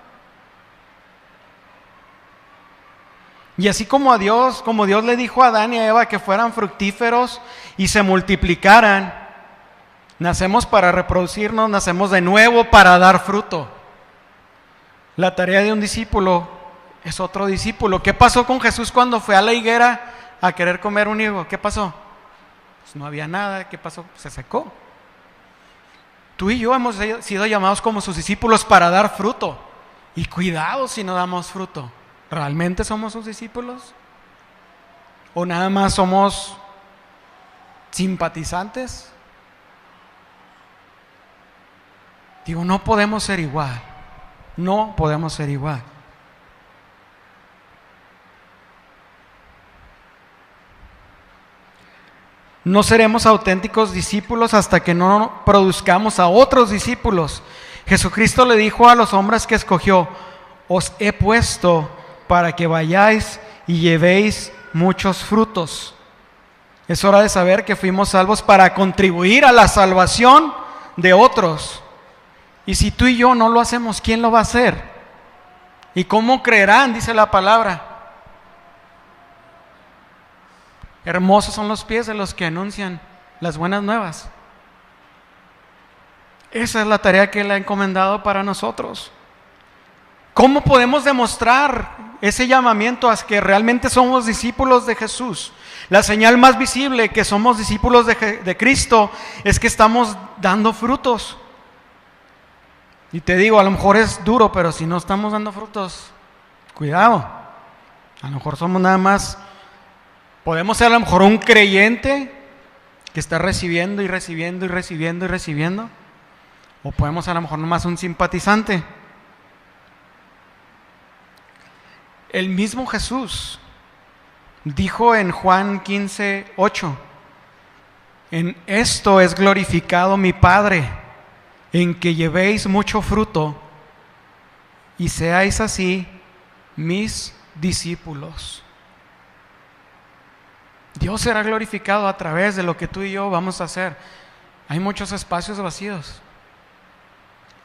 [SPEAKER 2] Y así como Dios le dijo a Adán y a Eva que fueran fructíferos y se multiplicaran, nacemos para reproducirnos, nacemos de nuevo para dar fruto. La tarea de un discípulo es otro discípulo. ¿Qué pasó con Jesús cuando fue a la higuera a querer comer un higo? ¿Qué pasó? Pues no había nada. ¿Qué pasó? Se secó. Tú y yo hemos sido llamados como sus discípulos para dar fruto. Y cuidado si no damos fruto. ¿Realmente somos sus discípulos? ¿O nada más somos simpatizantes? Digo, no podemos ser igual. No podemos ser igual. No seremos auténticos discípulos hasta que no produzcamos a otros discípulos. Jesucristo le dijo a los hombres que escogió: os he puesto para que vayáis y llevéis muchos frutos. Es hora de saber que fuimos salvos para contribuir a la salvación de otros. Y si tú y yo no lo hacemos, ¿quién lo va a hacer? ¿Y cómo creerán? Dice la palabra. Hermosos son los pies de los que anuncian las buenas nuevas. Esa es la tarea que Él ha encomendado para nosotros. ¿Cómo podemos demostrar ese llamamiento a que realmente somos discípulos de Jesús? La señal más visible que somos discípulos de Cristo es que estamos dando frutos. Y te digo, a lo mejor es duro, pero si no estamos dando frutos, cuidado. A lo mejor somos nada más, podemos ser a lo mejor un creyente que está recibiendo y recibiendo y recibiendo y recibiendo, o podemos a lo mejor nomás un simpatizante. El mismo Jesús dijo en Juan 15:8: en esto es glorificado mi Padre, en que llevéis mucho fruto y seáis así mis discípulos. Dios será glorificado a través de lo que tú y yo vamos a hacer. Hay muchos espacios vacíos.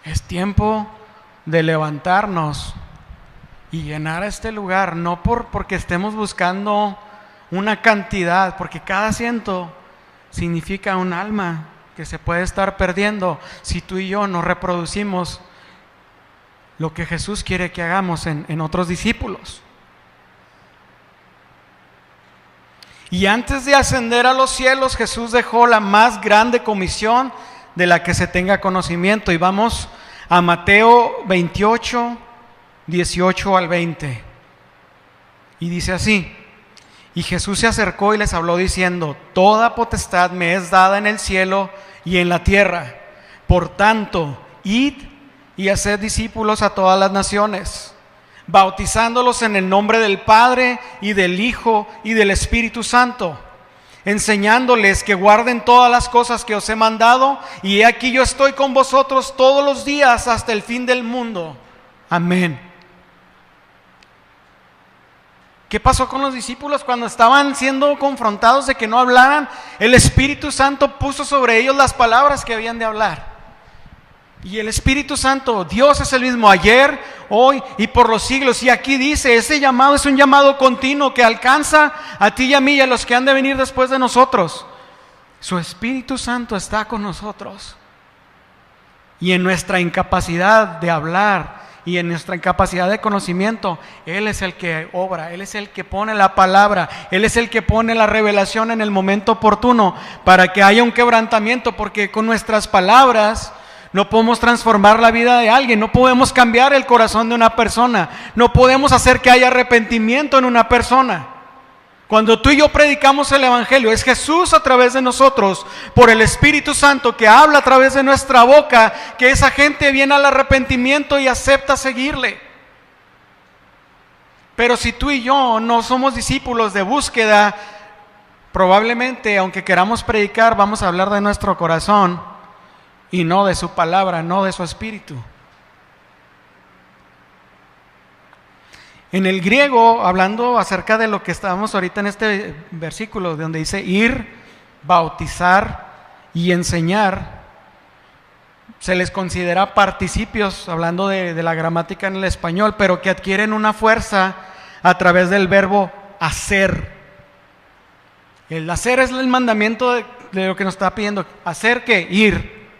[SPEAKER 2] Es tiempo de levantarnos y llenar este lugar, no porque estemos buscando una cantidad, porque cada asiento significa un alma que se puede estar perdiendo si tú y yo no reproducimos lo que Jesús quiere que hagamos en otros discípulos. Y antes de ascender a los cielos, Jesús dejó la más grande comisión de la que se tenga conocimiento. Y vamos a Mateo 28, 18 al 20. Y dice así: y Jesús se acercó y les habló diciendo: toda potestad me es dada en el cielo y en la tierra. Por tanto, id y haced discípulos a todas las naciones, bautizándolos en el nombre del Padre y del Hijo y del Espíritu Santo, enseñándoles que guarden todas las cosas que os he mandado, y he aquí yo estoy con vosotros todos los días hasta el fin del mundo. Amén. ¿Qué pasó con los discípulos cuando estaban siendo confrontados de que no hablaran? El Espíritu Santo puso sobre ellos las palabras que habían de hablar. Y el Espíritu Santo, Dios es el mismo ayer, hoy y por los siglos. Y aquí dice, ese llamado es un llamado continuo que alcanza a ti y a mí y a los que han de venir después de nosotros. Su Espíritu Santo está con nosotros. Y en nuestra incapacidad de hablar y en nuestra incapacidad de conocimiento, Él es el que obra, Él es el que pone la palabra, Él es el que pone la revelación en el momento oportuno para que haya un quebrantamiento, porque con nuestras palabras no podemos transformar la vida de alguien, no podemos cambiar el corazón de una persona, no podemos hacer que haya arrepentimiento en una persona. Cuando tú y yo predicamos el Evangelio, es Jesús a través de nosotros, por el Espíritu Santo que habla a través de nuestra boca, que esa gente viene al arrepentimiento y acepta seguirle. Pero si tú y yo no somos discípulos de búsqueda, probablemente, aunque queramos predicar, vamos a hablar de nuestro corazón y no de su palabra, no de su espíritu. En el griego, hablando acerca de lo que estábamos ahorita en este versículo, donde dice ir, bautizar y enseñar, se les considera participios, hablando de la gramática en el español, pero que adquieren una fuerza a través del verbo hacer. El hacer es el mandamiento de lo que nos está pidiendo. ¿Hacer qué? Ir,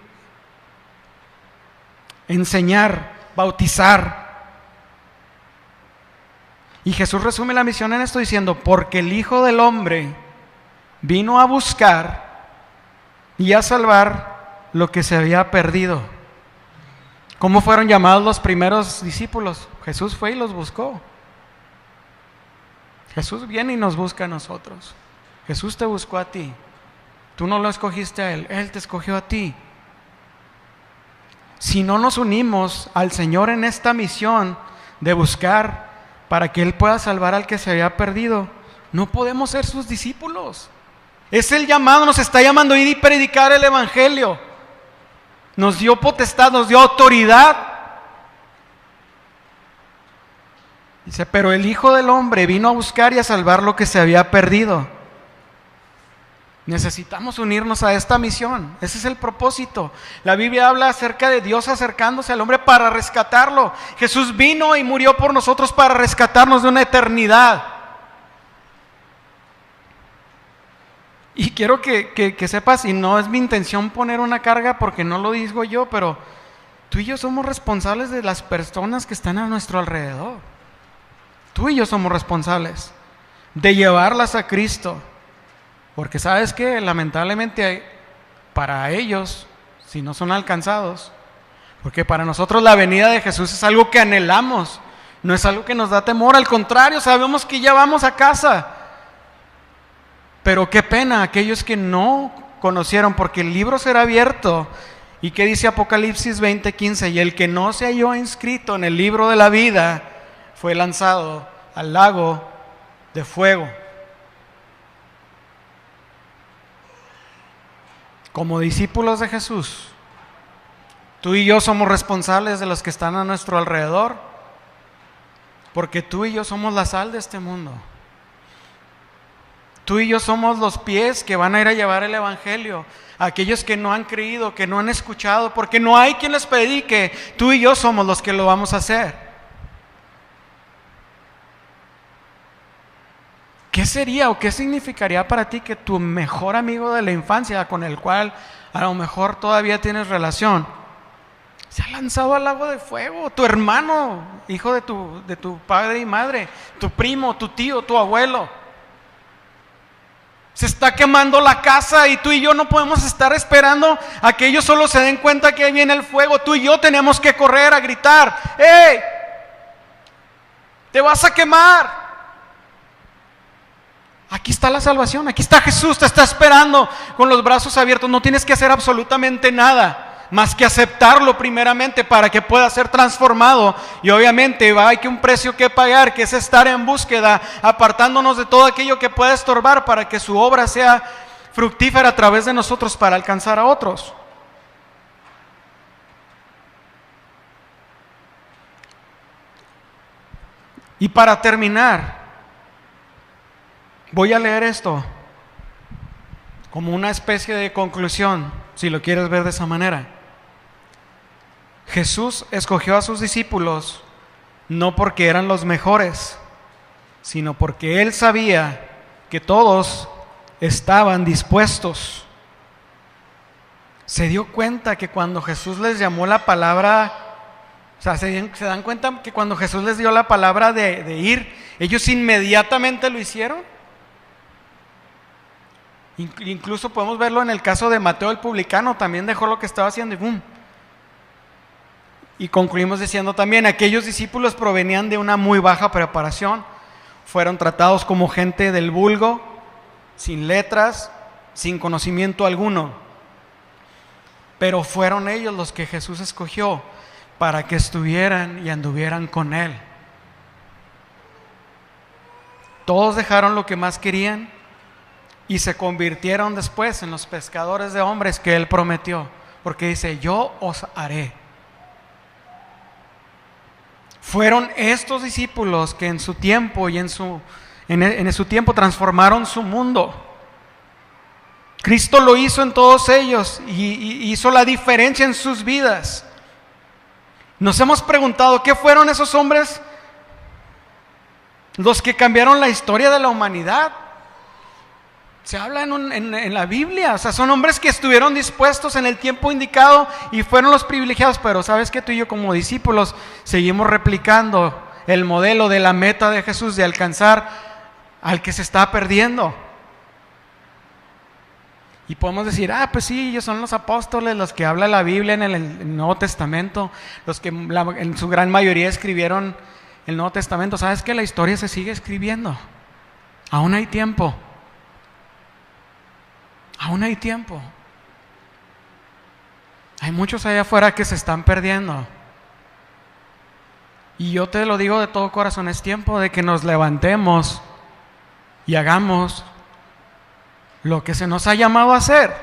[SPEAKER 2] enseñar, bautizar. Y Jesús resume la misión en esto diciendo: porque el Hijo del Hombre vino a buscar y a salvar lo que se había perdido. ¿Cómo fueron llamados los primeros discípulos? Jesús fue y los buscó. Jesús viene y nos busca a nosotros. Jesús te buscó a ti. Tú no lo escogiste a Él, Él te escogió a ti. Si no nos unimos al Señor en esta misión de buscar para que Él pueda salvar al que se había perdido, no podemos ser sus discípulos. Es el llamado, nos está llamando a ir y predicar el Evangelio. Nos dio potestad, nos dio autoridad. Dice: pero el Hijo del Hombre vino a buscar y a salvar lo que se había perdido. Necesitamos unirnos a esta misión. Ese es el propósito. La Biblia habla acerca de Dios acercándose al hombre para rescatarlo. Jesús vino y murió por nosotros para rescatarnos de una eternidad. Y quiero que sepas, y no es mi intención poner una carga porque no lo digo yo, pero tú y yo somos responsables de las personas que están a nuestro alrededor. Tú y yo somos responsables de llevarlas a Cristo. Porque sabes que lamentablemente para ellos, si no son alcanzados, porque para nosotros la venida de Jesús es algo que anhelamos, no es algo que nos da temor, al contrario, sabemos que ya vamos a casa. Pero qué pena aquellos que no conocieron, porque el libro será abierto. ¿Y qué dice Apocalipsis 20:15? Y el que no se halló inscrito en el libro de la vida fue lanzado al lago de fuego. Como discípulos de Jesús, tú y yo somos responsables de los que están a nuestro alrededor, porque tú y yo somos la sal de este mundo. Tú y yo somos los pies que van a ir a llevar el Evangelio a aquellos que no han creído, que no han escuchado, porque no hay quien les predique. Tú y yo somos los que lo vamos a hacer. ¿Qué sería o qué significaría para ti que tu mejor amigo de la infancia, con el cual a lo mejor todavía tienes relación, se ha lanzado al lago de fuego? Tu hermano, hijo de tu padre y madre, tu primo, tu tío, tu abuelo. Se está quemando la casa y tú y yo no podemos estar esperando a que ellos solo se den cuenta que ahí viene el fuego. Tú y yo tenemos que correr a gritar: ¡hey! ¡Te vas a quemar! Aquí está la salvación, aquí está Jesús, te está esperando con los brazos abiertos. No tienes que hacer absolutamente nada más que aceptarlo primeramente para que pueda ser transformado. Y obviamente hay que un precio que pagar, que es estar en búsqueda, apartándonos de todo aquello que pueda estorbar para que su obra sea fructífera a través de nosotros para alcanzar a otros. Y para terminar, voy a leer esto como una especie de conclusión, si lo quieres ver de esa manera. Jesús escogió a sus discípulos no porque eran los mejores, sino porque Él sabía que todos estaban dispuestos. Se dio cuenta que cuando Jesús les llamó la palabra, o sea, se dan cuenta que cuando Jesús les dio la palabra de ir, ellos inmediatamente lo hicieron. Incluso podemos verlo en el caso de Mateo el publicano, también dejó lo que estaba haciendo y ¡bum! Y concluimos diciendo también, aquellos discípulos provenían de una muy baja preparación, fueron tratados como gente del vulgo, sin letras, sin conocimiento alguno, pero fueron ellos los que Jesús escogió para que estuvieran y anduvieran con Él. Todos dejaron lo que más querían y se convirtieron después en los pescadores de hombres que Él prometió, porque dice: yo os haré. Fueron estos discípulos que en su tiempo y en su tiempo transformaron su mundo. Cristo lo hizo en todos ellos y hizo la diferencia en sus vidas. Nos hemos preguntado, ¿qué fueron esos hombres los que cambiaron la historia de la humanidad? Se habla en la Biblia, o sea, son hombres que estuvieron dispuestos en el tiempo indicado y fueron los privilegiados, pero sabes que tú y yo como discípulos seguimos replicando el modelo de la meta de Jesús de alcanzar al que se está perdiendo. Y podemos decir, pues sí, ellos son los apóstoles, los que habla la Biblia en el Nuevo Testamento, los que en su gran mayoría escribieron el Nuevo Testamento. ¿Sabes que la historia se sigue escribiendo? Aún hay tiempo. Aún hay tiempo. Hay muchos allá afuera que se están perdiendo. Y yo te lo digo de todo corazón, es tiempo de que nos levantemos y hagamos lo que se nos ha llamado a hacer.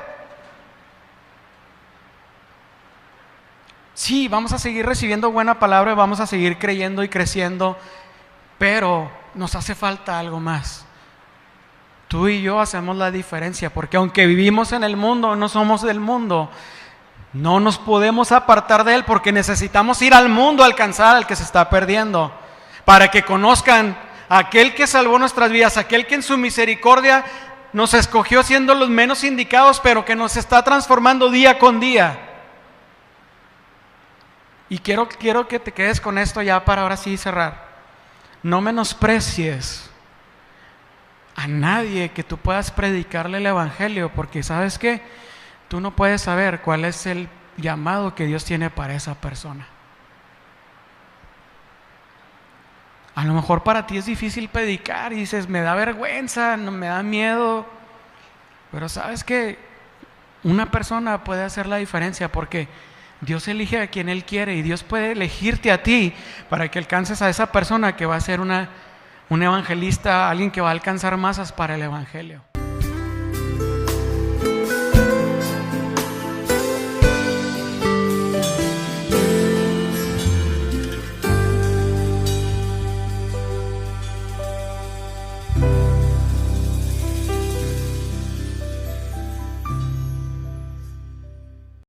[SPEAKER 2] Sí, vamos a seguir recibiendo buena palabra, vamos a seguir creyendo y creciendo, pero nos hace falta algo más. Tú y yo hacemos la diferencia, porque aunque vivimos en el mundo, no somos del mundo. No nos podemos apartar de él, porque necesitamos ir al mundo a alcanzar al que se está perdiendo, para que conozcan a aquel que salvó nuestras vidas, aquel que en su misericordia nos escogió siendo los menos indicados, pero que nos está transformando día con día. Y quiero que te quedes con esto ya para ahora sí cerrar. No menosprecies a nadie que tú puedas predicarle el evangelio, porque ¿sabes qué? Tú no puedes saber cuál es el llamado que Dios tiene para esa persona. A lo mejor para ti es difícil predicar y dices, me da vergüenza, no me da miedo, pero ¿sabes qué? Una persona puede hacer la diferencia, porque Dios elige a quien Él quiere, y Dios puede elegirte a ti para que alcances a esa persona que va a ser un evangelista, alguien que va a alcanzar masas para el evangelio.